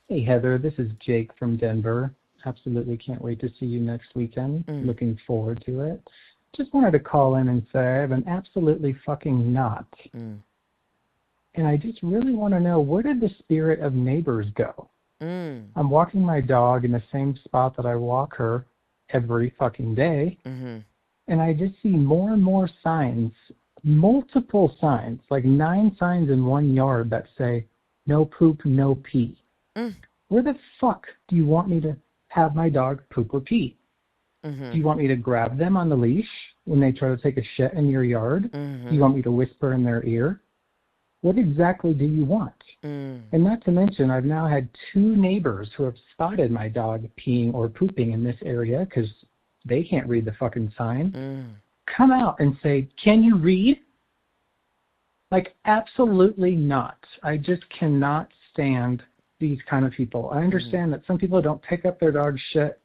Hey, Heather, this is Jake from Denver. Absolutely can't wait to see you next weekend. Looking forward to it. Just wanted to call in and say I have an absolutely fucking knot. And I just really want to know, where did the spirit of Neighbors go? I'm walking my dog in the same spot that I walk her every fucking day. And I just see more and more signs, multiple signs, like 9 signs in one yard that say, no poop, no pee. Where the fuck do you want me to have my dog poop or pee? Do you want me to grab them on the leash when they try to take a shit in your yard? Do you want me to whisper in their ear? What exactly do you want? And not to mention, I've now had 2 neighbors who have spotted my dog peeing or pooping in this area because they can't read the fucking sign. Come out and say, can you read? Like, absolutely not. I just cannot stand these kind of people. I understand that some people don't pick up their dog's shit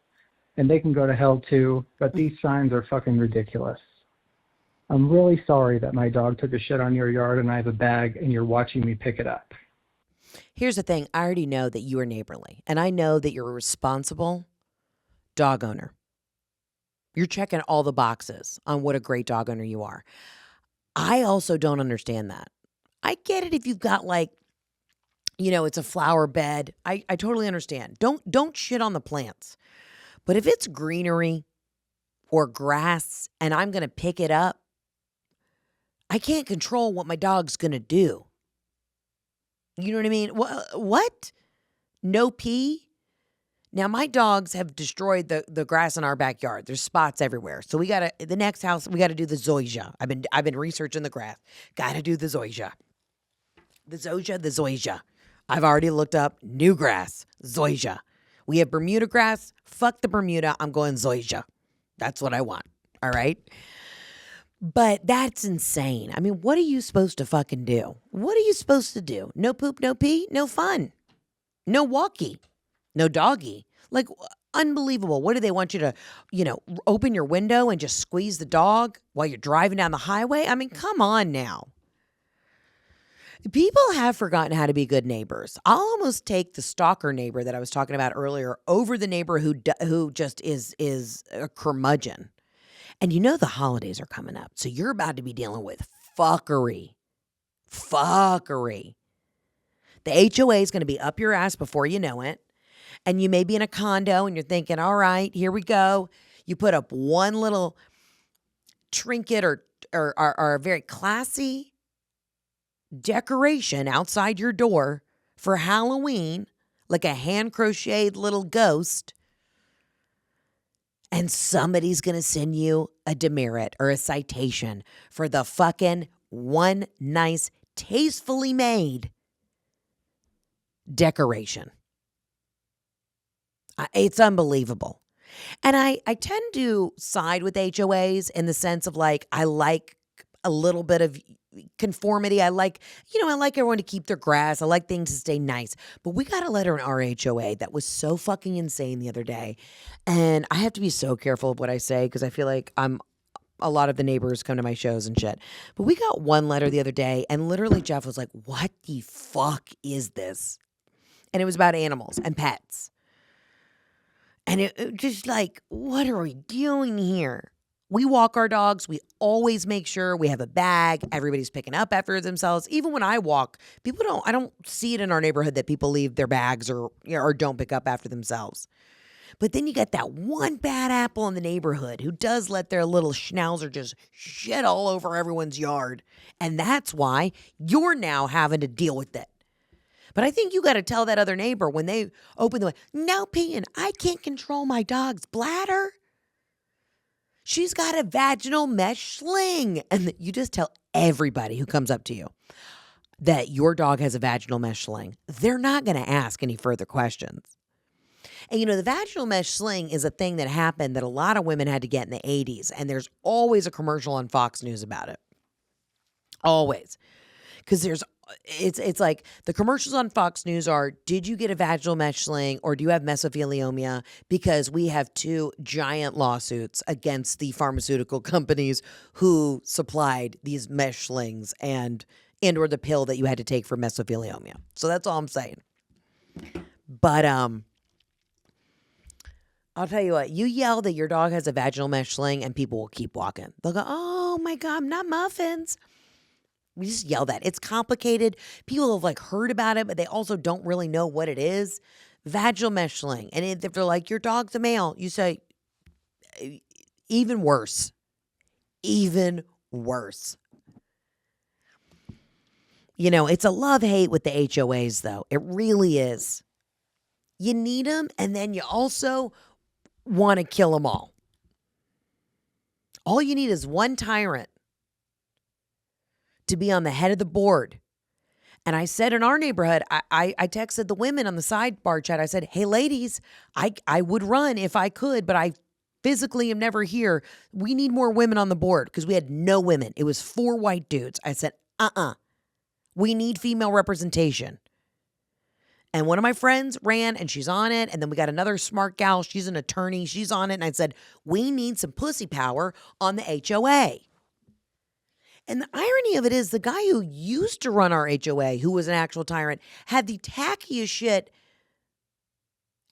and they can go to hell too, but these signs are fucking ridiculous. I'm really sorry that my dog took a shit on your yard and I have a bag and you're watching me pick it up. Here's the thing. I already know that you are neighborly, and I know that you're a responsible dog owner. You're checking all the boxes on what a great dog owner you are. I also don't understand that. I get it if you've got it's a flower bed. I totally understand. Don't shit on the plants. But if it's greenery or grass and I'm going to pick it up, I can't control what my dog's going to do. You know what I mean? What? No pee? Now, my dogs have destroyed the grass in our backyard. There's spots everywhere. So the next house, we got to do the zoysia. I've been researching the grass. Got to do the zoysia. The zoysia. I've already looked up new grass, zoysia. We have Bermuda grass. Fuck the Bermuda. I'm going zoysia. That's what I want. All right? But that's insane. I mean, what are you supposed to fucking do? What are you supposed to do? No poop, no pee, no fun. No walkie. No doggy. Like, unbelievable. What do they want you to, open your window and just squeeze the dog while you're driving down the highway? I mean, come on now. People have forgotten how to be good neighbors. I'll almost take the stalker neighbor that I was talking about earlier over the neighbor who just is a curmudgeon. And the holidays are coming up, so you're about to be dealing with fuckery. Fuckery. The HOA is going to be up your ass before you know it. And you may be in a condo and you're thinking, all right, here we go. You put up one little trinket or a very classy decoration outside your door for Halloween, like a hand-crocheted little ghost, and somebody's going to send you a demerit or a citation for the fucking one nice, tastefully made decoration. It's unbelievable. And I tend to side with HOAs in the sense of I like a little bit of conformity. I like everyone to keep their grass. I like things to stay nice. But we got a letter in our HOA that was so fucking insane the other day. And I have to be so careful of what I say because I feel like a lot of the neighbors come to my shows and shit. But we got one letter the other day and literally Jeff was like, what the fuck is this? And it was about animals and pets. And it just what are we doing here? We walk our dogs. We always make sure we have a bag. Everybody's picking up after themselves. Even when I walk, I don't see it in our neighborhood that people leave their bags or don't pick up after themselves. But then you got that one bad apple in the neighborhood who does let their little schnauzer just shit all over everyone's yard. And that's why you're now having to deal with it. But I think you got to tell that other neighbor when they open the way, no peeing. I can't control my dog's bladder. She's got a vaginal mesh sling. And you just tell everybody who comes up to you that your dog has a vaginal mesh sling. They're not going to ask any further questions. And the vaginal mesh sling is a thing that happened that a lot of women had to get in the 80s. And there's always a commercial on Fox News about it. Always. Because it's like the commercials on Fox News are, did you get a vaginal mesh sling or do you have mesothelioma? Because we have 2 giant lawsuits against the pharmaceutical companies who supplied these mesh slings and or the pill that you had to take for mesothelioma. So that's all I'm saying. But I'll tell you what, you yell that your dog has a vaginal mesh sling and people will keep walking. They'll go, oh my God, not muffins. We just yell that. It's complicated. People have like heard about it, but they also don't really know what it is. Vaginal mesh sling. And if they're like, your dog's a male, you say, even worse. Even worse. You know, it's a love-hate with the HOAs, though. It really is. You need them, and then you also want to kill them all. All you need is one tyrant to be on the head of the board. And I said in our neighborhood, I texted the women on the sidebar chat. I said, hey, ladies, I would run if I could, but I physically am never here. We need more women on the board because we had no women. It was 4 white dudes. I said, we need female representation. And one of my friends ran and she's on it. And then we got another smart gal. She's an attorney. She's on it. And I said, we need some pussy power on the HOA. And the irony of it is the guy who used to run our HOA, who was an actual tyrant, had the tackiest shit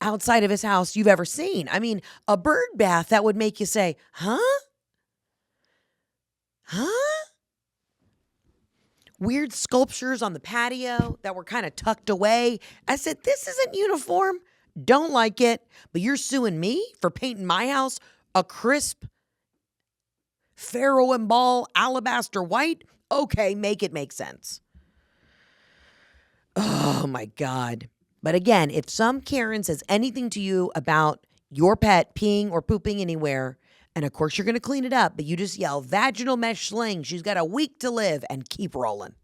outside of his house you've ever seen. I mean, a bird bath that would make you say, huh? Huh? Weird sculptures on the patio that were kind of tucked away. I said, this isn't uniform. Don't like it. But you're suing me for painting my house a crisp Pharaoh and Ball alabaster white? Okay, make it make sense. Oh my God. But again, if some Karen says anything to you about your pet peeing or pooping anywhere, and of course you're going to clean it up, but you just yell vaginal mesh sling, she's got a week to live, and keep rolling.